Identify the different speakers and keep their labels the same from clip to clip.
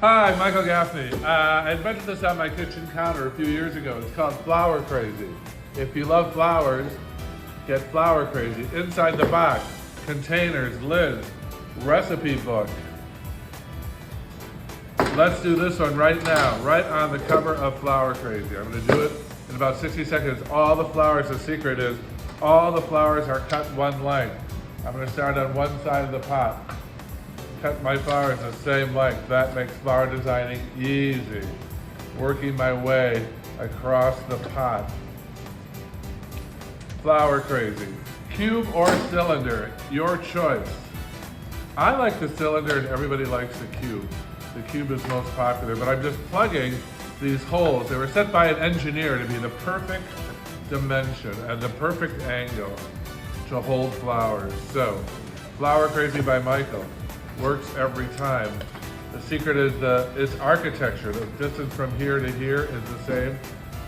Speaker 1: Hi, Michael Gaffney. I invented this on my kitchen counter a few years ago. It's called Flower Crazy. If you love flowers, get Flower Crazy. Inside the box, containers, lids, recipe book. Let's do this one right now, right on the cover of Flower Crazy. I'm going to do it in about 60 seconds. All the flowers, the secret is, all the flowers are cut one length. I'm going to start on one side of the pot. Cut my flowers the same length. That makes flower designing easy. Working my way across the pot. Flower Crazy. Cube or cylinder, your choice. I like the cylinder and everybody likes the cube. The cube is most popular, but I'm just plugging these holes. They were set by an engineer to be the perfect dimension and the perfect angle to hold flowers. So, Flower Crazy by Michael. Works every time. The secret is its architecture. The distance from here to here is the same.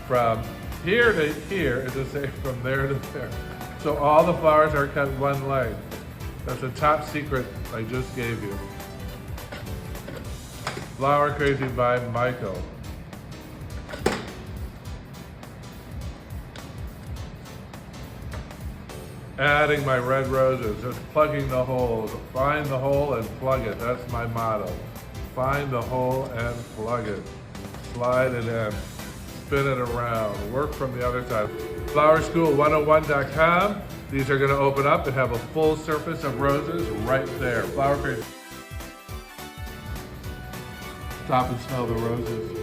Speaker 1: From here to here is the same from there to there. So all the flowers are cut one length. That's a top secret I just gave you. Flower Crazy by Michael. Adding my red roses, just plugging the holes. Find the hole and plug it. That's my motto. Find the hole and plug it. Slide it in. Spin it around. Work from the other side. Flowerschool101.com. These are going to open up and have a full surface of roses right there. Flower Crazy. Stop and smell the roses.